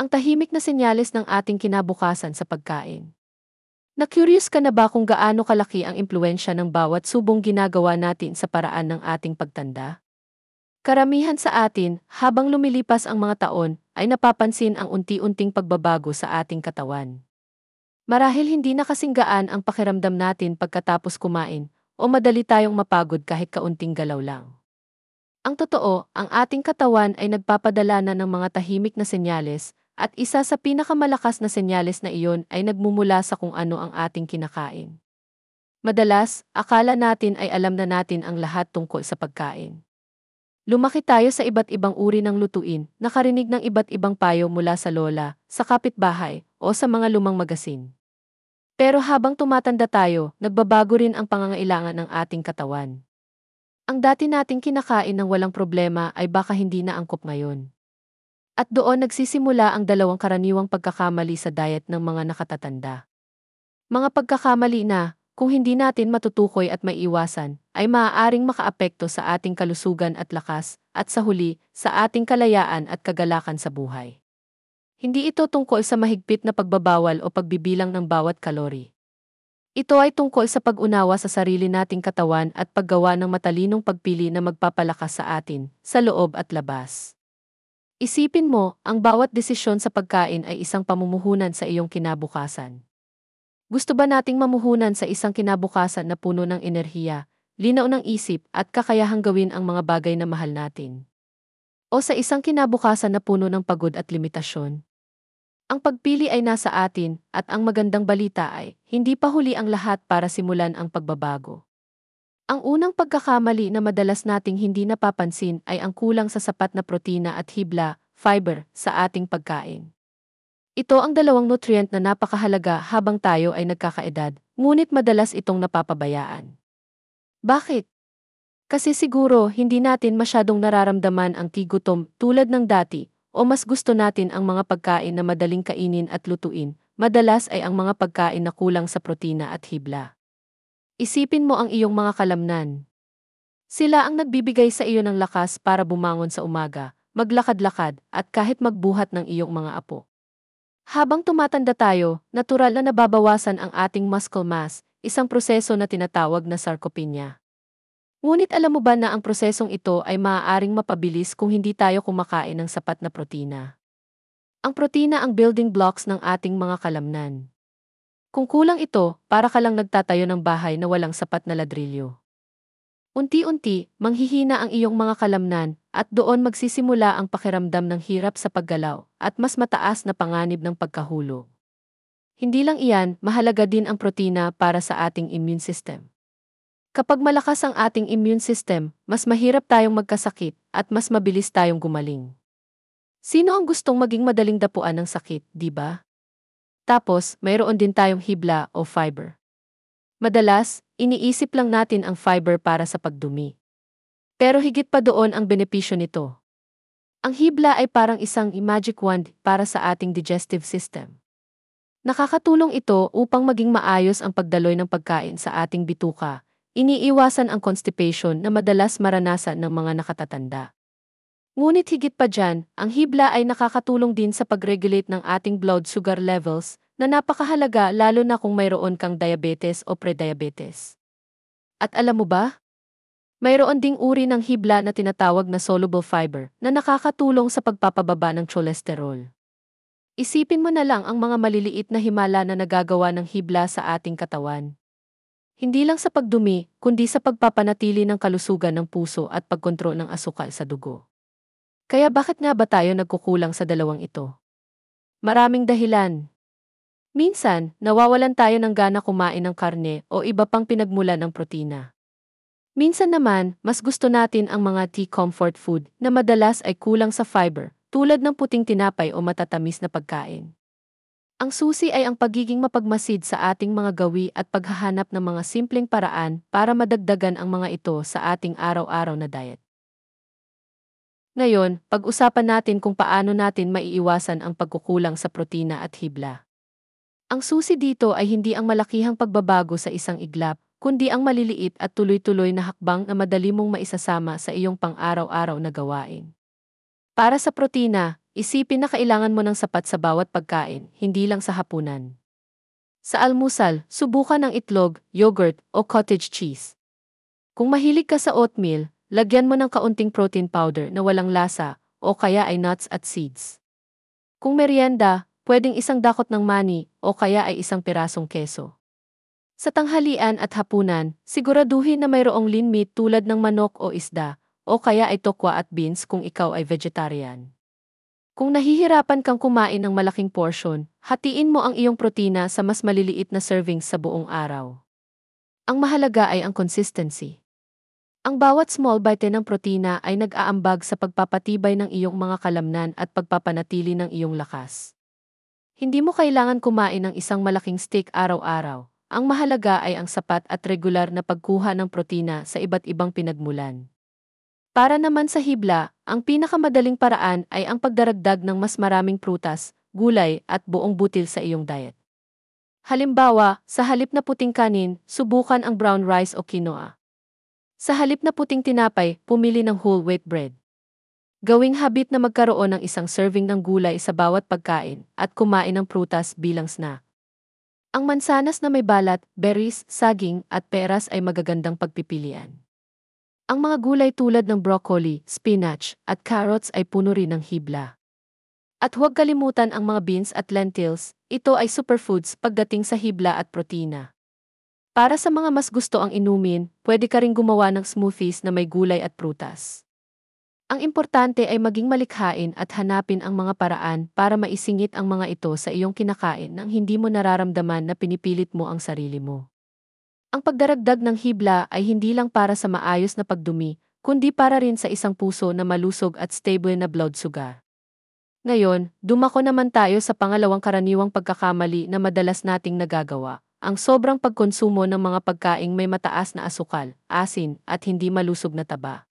Ang tahimik na senyales ng ating kinabukasan sa pagkain. Na-curious ka na ba kung gaano kalaki ang impluwensya ng bawat subong ginagawa natin sa paraan ng ating pagtanda? Karamihan sa atin, habang lumilipas ang mga taon, ay napapansin ang unti-unting pagbabago sa ating katawan. Marahil hindi na kasing gaan ang pakiramdam natin pagkatapos kumain, o madali tayong mapagod kahit kaunting galaw lang. Ang totoo, ang ating katawan ay nagpapadala na ng mga tahimik na senyales, at isa sa pinakamalakas na senyales na iyon ay nagmumula sa kung ano ang ating kinakain. Madalas, akala natin ay alam na natin ang lahat tungkol sa pagkain. Lumaki tayo sa iba't ibang uri ng lutuin, nakarinig ng iba't ibang payo mula sa lola, sa kapitbahay, o sa mga lumang magasin. Pero habang tumatanda tayo, nagbabago rin ang pangangailangan ng ating katawan. Ang dati nating kinakain ng walang problema ay baka hindi na angkop ngayon. At doon nagsisimula ang dalawang karaniwang pagkakamali sa diet ng mga nakatatanda. Mga pagkakamali na, kung hindi natin matutukoy at maiiwasan, ay maaaring makaapekto sa ating kalusugan at lakas, at sa huli, sa ating kalayaan at kagalakan sa buhay. Hindi ito tungkol sa mahigpit na pagbabawal o pagbibilang ng bawat kalori. Ito ay tungkol sa pag-unawa sa sarili nating katawan at paggawa ng matalinong pagpili na magpapalakas sa atin, sa loob at labas. Isipin mo, ang bawat desisyon sa pagkain ay isang pamumuhunan sa iyong kinabukasan. Gusto ba nating mamuhunan sa isang kinabukasan na puno ng enerhiya, linaw ng isip at kakayahang gawin ang mga bagay na mahal natin? O sa isang kinabukasan na puno ng pagod at limitasyon? Ang pagpili ay nasa atin, at ang magandang balita ay, hindi pa huli ang lahat para simulan ang pagbabago. Ang unang pagkakamali na madalas nating hindi napapansin ay ang kulang sa sapat na protina at hibla, fiber, sa ating pagkain. Ito ang dalawang nutrient na napakahalaga habang tayo ay nagkakaedad, ngunit madalas itong napapabayaan. Bakit? Kasi siguro hindi natin masyadong nararamdaman ang tigutom tulad ng dati, o mas gusto natin ang mga pagkain na madaling kainin at lutuin, madalas ay ang mga pagkain na kulang sa protina at hibla. Isipin mo ang iyong mga kalamnan. Sila ang nagbibigay sa iyo ng lakas para bumangon sa umaga, maglakad-lakad, at kahit magbuhat ng iyong mga apo. Habang tumatanda tayo, natural na nababawasan ang ating muscle mass, isang proseso na tinatawag na sarcopenia. Ngunit alam mo ba na ang prosesong ito ay maaaring mapabilis kung hindi tayo kumakain ng sapat na protina? Ang protina ang building blocks ng ating mga kalamnan. Kung kulang ito, para ka lang nagtatayo ng bahay na walang sapat na ladrilyo. Unti-unti, manghihina ang iyong mga kalamnan, at doon magsisimula ang pakiramdam ng hirap sa paggalaw, at mas mataas na panganib ng pagkahulog. Hindi lang iyan, mahalaga din ang protina para sa ating immune system. Kapag malakas ang ating immune system, mas mahirap tayong magkasakit at mas mabilis tayong gumaling. Sino ang gustong maging madaling dapuan ng sakit, di ba? Tapos, mayroon din tayong hibla o fiber. Madalas, iniisip lang natin ang fiber para sa pagdumi. Pero higit pa doon ang benepisyo nito. Ang hibla ay parang isang magic wand para sa ating digestive system. Nakakatulong ito upang maging maayos ang pagdaloy ng pagkain sa ating bituka. Iniiwasan ang constipation na madalas maranasan ng mga nakatatanda. Ngunit higit pa dyan, ang hibla ay nakakatulong din sa pag-regulate ng ating blood sugar levels na napakahalaga lalo na kung mayroon kang diabetes o prediabetes. At alam mo ba? Mayroon ding uri ng hibla na tinatawag na soluble fiber na nakakatulong sa pagpapababa ng cholesterol. Isipin mo na lang ang mga maliliit na himala na nagagawa ng hibla sa ating katawan. Hindi lang sa pagdumi, kundi sa pagpapanatili ng kalusugan ng puso at pagkontrol ng asukal sa dugo. Kaya bakit nga ba tayo nagkukulang sa dalawang ito? Maraming dahilan. Minsan, nawawalan tayo ng gana kumain ng karne o iba pang pinagmula ng protina. Minsan naman, mas gusto natin ang mga tea comfort food na madalas ay kulang sa fiber, tulad ng puting tinapay o matatamis na pagkain. Ang susi ay ang pagiging mapagmasid sa ating mga gawi at paghahanap ng mga simpleng paraan para madagdagan ang mga ito sa ating araw-araw na diet. Ngayon, pag-usapan natin kung paano natin maiiwasan ang pagkukulang sa protina at hibla. Ang susi dito ay hindi ang malakihang pagbabago sa isang iglap, kundi ang maliliit at tuloy-tuloy na hakbang na madali mong maisasama sa iyong pang-araw-araw na gawain. Para sa protina, isipin na kailangan mo ng sapat sa bawat pagkain, hindi lang sa hapunan. Sa almusal, subukan ng itlog, yogurt, o cottage cheese. Kung mahilig ka sa oatmeal, lagyan mo ng kaunting protein powder na walang lasa, o kaya ay nuts at seeds. Kung merienda, pwedeng isang dakot ng mani, o kaya ay isang pirasong keso. Sa tanghalian at hapunan, siguraduhin na mayroong lean meat tulad ng manok o isda, o kaya ay tokwa at beans kung ikaw ay vegetarian. Kung nahihirapan kang kumain ng malaking portion, hatiin mo ang iyong protina sa mas maliliit na servings sa buong araw. Ang mahalaga ay ang consistency. Ang bawat small bite ng protina ay nag-aambag sa pagpapatibay ng iyong mga kalamnan at pagpapanatili ng iyong lakas. Hindi mo kailangan kumain ng isang malaking steak araw-araw. Ang mahalaga ay ang sapat at regular na pagkuha ng protina sa iba't ibang pinagmulan. Para naman sa hibla, ang pinakamadaling paraan ay ang pagdaragdag ng mas maraming prutas, gulay at buong butil sa iyong diet. Halimbawa, sa halip na puting kanin, subukan ang brown rice o quinoa. Sa halip na puting tinapay, pumili ng whole wheat bread. Gawing habit na magkaroon ng isang serving ng gulay sa bawat pagkain at kumain ng prutas bilang snack. Ang mansanas na may balat, berries, saging, at peras ay magagandang pagpipilian. Ang mga gulay tulad ng broccoli, spinach, at carrots ay puno rin ng hibla. At huwag kalimutan ang mga beans at lentils, ito ay superfoods pagdating sa hibla at protina. Para sa mga mas gusto ang inumin, pwede ka ring gumawa ng smoothies na may gulay at prutas. Ang importante ay maging malikhain at hanapin ang mga paraan para maisingit ang mga ito sa iyong kinakain nang hindi mo nararamdaman na pinipilit mo ang sarili mo. Ang pagdaragdag ng hibla ay hindi lang para sa maayos na pagdumi, kundi para rin sa isang puso na malusog at stable na blood sugar. Ngayon, dumako naman tayo sa pangalawang karaniwang pagkakamali na madalas nating nagagawa, ang sobrang pagkonsumo ng mga pagkaing may mataas na asukal, asin, at hindi malusog na taba.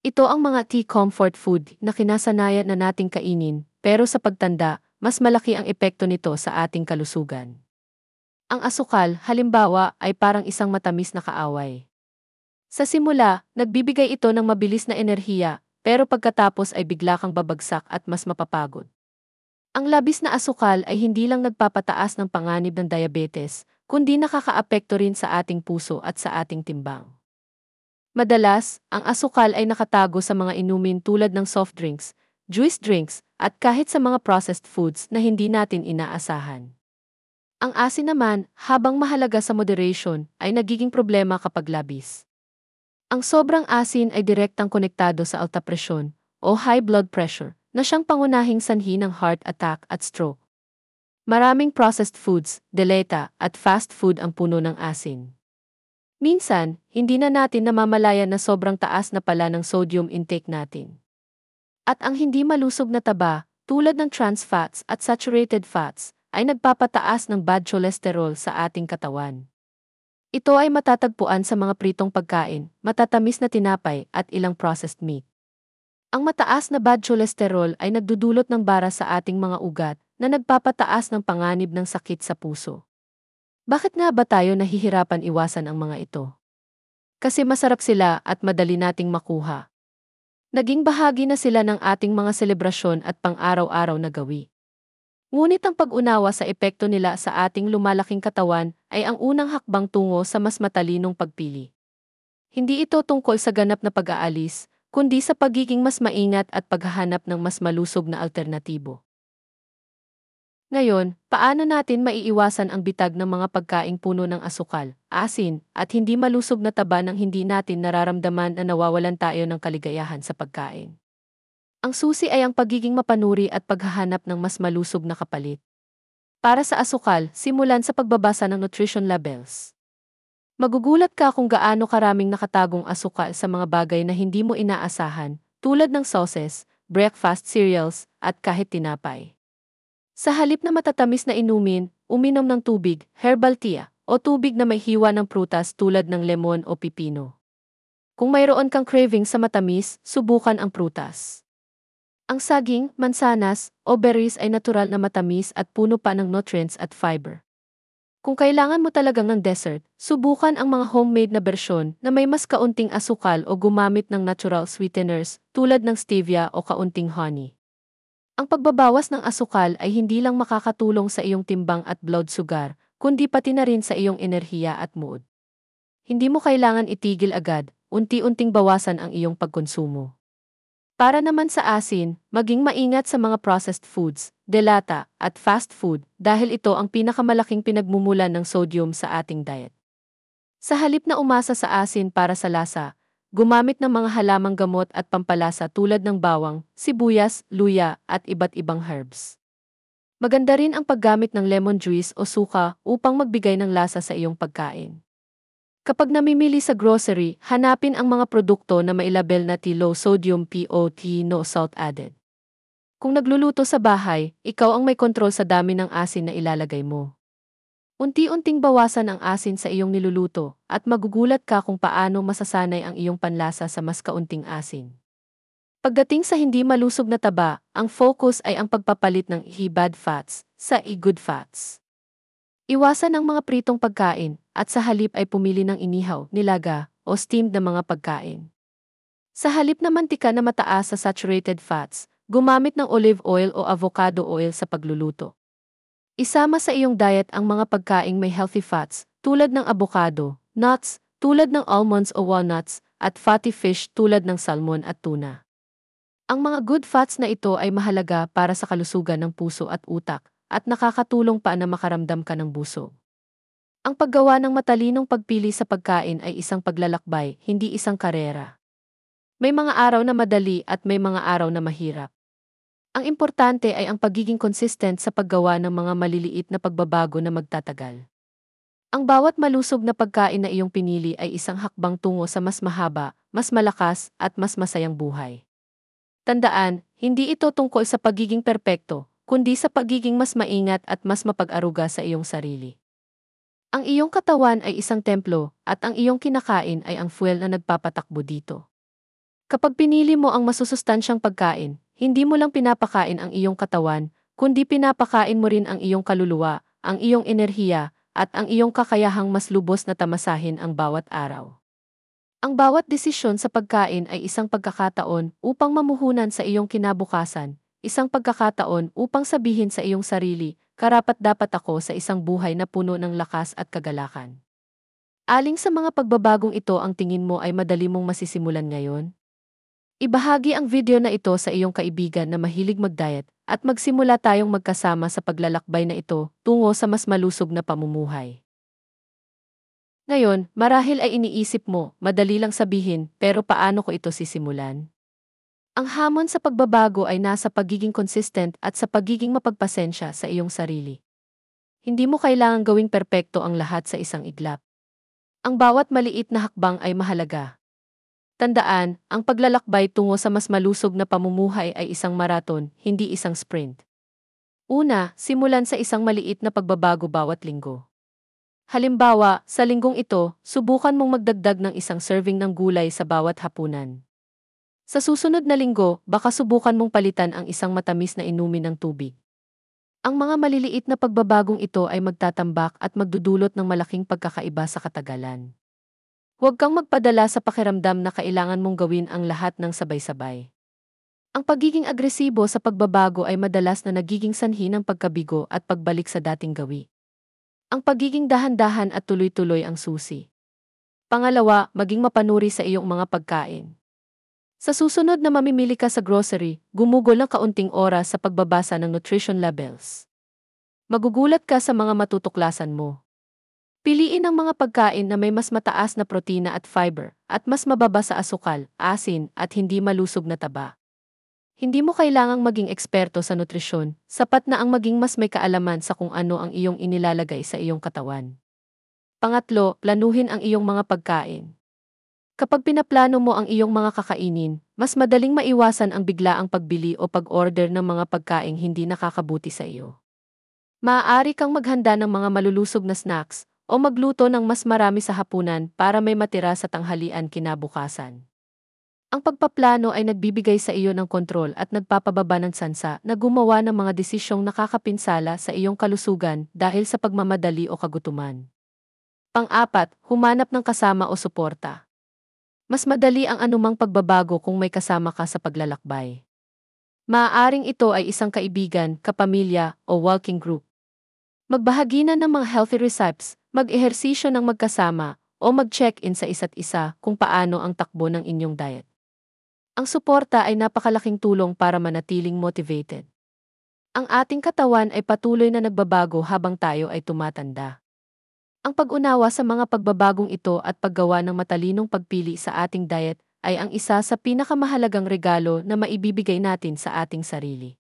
Ito ang mga tea comfort food na kinasanayan na nating kainin, pero sa pagtanda, mas malaki ang epekto nito sa ating kalusugan. Ang asukal, halimbawa, ay parang isang matamis na kaaway. Sa simula, nagbibigay ito ng mabilis na enerhiya, pero pagkatapos ay bigla kang babagsak at mas mapapagod. Ang labis na asukal ay hindi lang nagpapataas ng panganib ng diabetes, kundi nakakaapekto rin sa ating puso at sa ating timbang. Madalas, ang asukal ay nakatago sa mga inumin tulad ng soft drinks, juice drinks, at kahit sa mga processed foods na hindi natin inaasahan. Ang asin naman, habang mahalaga sa moderation, ay nagiging problema kapag labis. Ang sobrang asin ay direktang konektado sa alta presyon o high blood pressure na siyang pangunahing sanhi ng heart attack at stroke. Maraming processed foods, deleta, at fast food ang puno ng asin. Minsan, hindi na natin namamalayan na sobrang taas na pala ng sodium intake natin. At ang hindi malusog na taba, tulad ng trans fats at saturated fats, ay nagpapataas ng bad cholesterol sa ating katawan. Ito ay matatagpuan sa mga pritong pagkain, matatamis na tinapay at ilang processed meat. Ang mataas na bad cholesterol ay nagdudulot ng bara sa ating mga ugat na nagpapataas ng panganib ng sakit sa puso. Bakit nga ba tayo nahihirapan iwasan ang mga ito? Kasi masarap sila at madali nating makuha. Naging bahagi na sila ng ating mga selebrasyon at pang-araw-araw na gawi. Ngunit ang pag-unawa sa epekto nila sa ating lumalaking katawan ay ang unang hakbang tungo sa mas matalinong pagpili. Hindi ito tungkol sa ganap na pag-aalis, kundi sa pagiging mas maingat at paghahanap ng mas malusog na alternatibo. Ngayon, paano natin maiiwasan ang bitag ng mga pagkaing puno ng asukal, asin, at hindi malusog na taba nang hindi natin nararamdaman na nawawalan tayo ng kaligayahan sa pagkain? Ang susi ay ang pagiging mapanuri at paghahanap ng mas malusog na kapalit. Para sa asukal, simulan sa pagbabasa ng nutrition labels. Magugulat ka kung gaano karaming nakatagong asukal sa mga bagay na hindi mo inaasahan, tulad ng sauces, breakfast cereals, at kahit tinapay. Sa halip na matatamis na inumin, uminom ng tubig, herbal tea, o tubig na may hiwa ng prutas tulad ng lemon o pipino. Kung mayroon kang craving sa matamis, subukan ang prutas. Ang saging, mansanas, o berries ay natural na matamis at puno pa ng nutrients at fiber. Kung kailangan mo talagang ng dessert, subukan ang mga homemade na bersyon na may mas kaunting asukal o gumamit ng natural sweeteners tulad ng stevia o kaunting honey. Ang pagbabawas ng asukal ay hindi lang makakatulong sa iyong timbang at blood sugar, kundi pati na rin sa iyong enerhiya at mood. Hindi mo kailangan itigil agad, unti-unting bawasan ang iyong pagkonsumo. Para naman sa asin, maging maingat sa mga processed foods, delata, at fast food dahil ito ang pinakamalaking pinagmumulan ng sodium sa ating diet. Sa halip na umasa sa asin para sa lasa, gumamit ng mga halamang gamot at pampalasa tulad ng bawang, sibuyas, luya, at iba't ibang herbs. Maganda rin ang paggamit ng lemon juice o suka upang magbigay ng lasa sa iyong pagkain. Kapag namimili sa grocery, hanapin ang mga produkto na mailabel na low sodium POT no salt added. Kung nagluluto sa bahay, ikaw ang may kontrol sa dami ng asin na ilalagay mo. Unti-unting bawasan ang asin sa iyong niluluto at magugulat ka kung paano masasanay ang iyong panlasa sa mas kaunting asin. Pagdating sa hindi malusog na taba, ang focus ay ang pagpapalit ng bad fats sa good fats. Iwasan ang mga pritong pagkain at sa halip ay pumili ng inihaw, nilaga, o steamed na mga pagkain. Sa halip na mantika na mataas sa saturated fats, gumamit ng olive oil o avocado oil sa pagluluto. Isama sa iyong diet ang mga pagkaing may healthy fats tulad ng avocado, nuts tulad ng almonds o walnuts, at fatty fish tulad ng salmon at tuna. Ang mga good fats na ito ay mahalaga para sa kalusugan ng puso at utak, at nakakatulong pa na makaramdam ka ng busog. Ang paggawa ng matalinong pagpili sa pagkain ay isang paglalakbay, hindi isang karera. May mga araw na madali at may mga araw na mahirap. Ang importante ay ang pagiging consistent sa paggawa ng mga maliliit na pagbabago na magtatagal. Ang bawat malusog na pagkain na iyong pinili ay isang hakbang tungo sa mas mahaba, mas malakas, at mas masayang buhay. Tandaan, hindi ito tungkol sa pagiging perpekto, kundi sa pagiging mas maingat at mas mapag-aruga sa iyong sarili. Ang iyong katawan ay isang templo, at ang iyong kinakain ay ang fuel na nagpapatakbo dito. Kapag pinili mo ang masusustansyang pagkain, hindi mo lang pinapakain ang iyong katawan, kundi pinapakain mo rin ang iyong kaluluwa, ang iyong enerhiya, at ang iyong kakayahang mas lubos na tamasahin ang bawat araw. Ang bawat desisyon sa pagkain ay isang pagkakataon upang mamuhunan sa iyong kinabukasan, isang pagkakataon upang sabihin sa iyong sarili, karapat-dapat ako sa isang buhay na puno ng lakas at kagalakan. Aling sa mga pagbabagong ito ang tingin mo ay madali mong masisimulan ngayon? Ibahagi ang video na ito sa iyong kaibigan na mahilig mag-diet at magsimula tayong magkasama sa paglalakbay na ito tungo sa mas malusog na pamumuhay. Ngayon, marahil ay iniisip mo, madali lang sabihin, pero paano ko ito sisimulan? Ang hamon sa pagbabago ay nasa pagiging consistent at sa pagiging mapagpasensya sa iyong sarili. Hindi mo kailangang gawing perpekto ang lahat sa isang iglap. Ang bawat maliit na hakbang ay mahalaga. Tandaan, ang paglalakbay tungo sa mas malusog na pamumuhay ay isang marathon, hindi isang sprint. Una, simulan sa isang maliit na pagbabago bawat linggo. Halimbawa, sa linggong ito, subukan mong magdagdag ng isang serving ng gulay sa bawat hapunan. Sa susunod na linggo, baka subukan mong palitan ang isang matamis na inumin ng tubig. Ang mga maliliit na pagbabagong ito ay magtatambak at magdudulot ng malaking pagkakaiba sa katagalan. Huwag kang magpadala sa pakiramdam na kailangan mong gawin ang lahat ng sabay-sabay. Ang pagiging agresibo sa pagbabago ay madalas na nagiging sanhi ng pagkabigo at pagbalik sa dating gawi. Ang pagiging dahan-dahan at tuloy-tuloy ang susi. Pangalawa, maging mapanuri sa iyong mga pagkain. Sa susunod na mamimili ka sa grocery, gumugol ng kaunting oras sa pagbabasa ng nutrition labels. Magugulat ka sa mga matutuklasan mo. Piliin ang mga pagkain na may mas mataas na protina at fiber, at mas mababa sa asukal, asin, at hindi malusog na taba. Hindi mo kailangang maging eksperto sa nutrisyon, sapat na ang maging mas may kaalaman sa kung ano ang iyong inilalagay sa iyong katawan. Pangatlo, planuhin ang iyong mga pagkain. Kapag pinaplano mo ang iyong mga kakainin, mas madaling maiwasan ang biglaang pagbili o pag-order ng mga pagkaing hindi nakakabuti sa iyo. Maaari kang maghanda ng mga malulusog na snacks o magluto ng mas marami sa hapunan para may matira sa tanghalian kinabukasan. Ang pagpaplano ay nagbibigay sa iyo ng kontrol at nagpapababa ng tsansa na gumawa ng mga desisyong nakakapinsala sa iyong kalusugan dahil sa pagmamadali o kagutuman. Pang-apat, humanap ng kasama o suporta. Mas madali ang anumang pagbabago kung may kasama ka sa paglalakbay. Maaaring ito ay isang kaibigan, kapamilya, o walking group. Magbahagi na ng mga healthy recipes, mag-ehersisyo ng magkasama, o mag-check-in sa isa't isa kung paano ang takbo ng inyong diet. Ang suporta ay napakalaking tulong para manatiling motivated. Ang ating katawan ay patuloy na nagbabago habang tayo ay tumatanda. Ang pag-unawa sa mga pagbabagong ito at paggawa ng matalinong pagpili sa ating diet ay ang isa sa pinakamahalagang regalo na maibibigay natin sa ating sarili.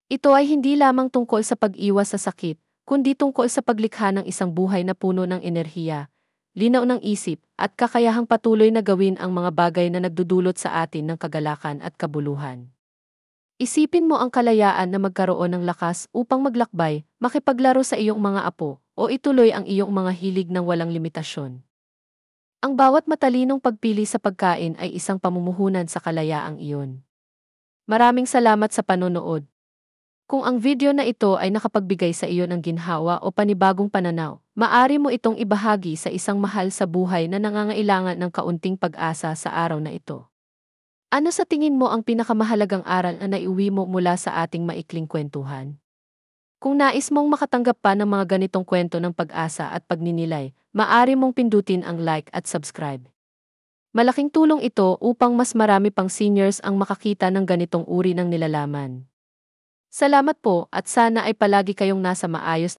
Ito ay hindi lamang tungkol sa pag-iwas sa sakit, kundi tungkol sa paglikha ng isang buhay na puno ng enerhiya, linaw ng isip, at kakayahang patuloy na gawin ang mga bagay na nagdudulot sa atin ng kagalakan at kabuluhan. Isipin mo ang kalayaan na magkaroon ng lakas upang maglakbay, makipaglaro sa iyong mga apo, o ituloy ang iyong mga hilig ng walang limitasyon. Ang bawat matalinong pagpili sa pagkain ay isang pamumuhunan sa kalayaang iyon. Maraming salamat sa panonood. Kung ang video na ito ay nakapagbigay sa iyo ng ginhawa o panibagong pananaw, maaari mo itong ibahagi sa isang mahal sa buhay na nangangailangan ng kaunting pag-asa sa araw na ito. Ano sa tingin mo ang pinakamahalagang aral na naiuwi mo mula sa ating maikling kwentuhan? Kung nais mong makatanggap pa ng mga ganitong kwento ng pag-asa at pagninilay, maaari mong pindutin ang like at subscribe. Malaking tulong ito upang mas marami pang seniors ang makakita ng ganitong uri ng nilalaman. Salamat po at sana ay palagi kayong nasa maayos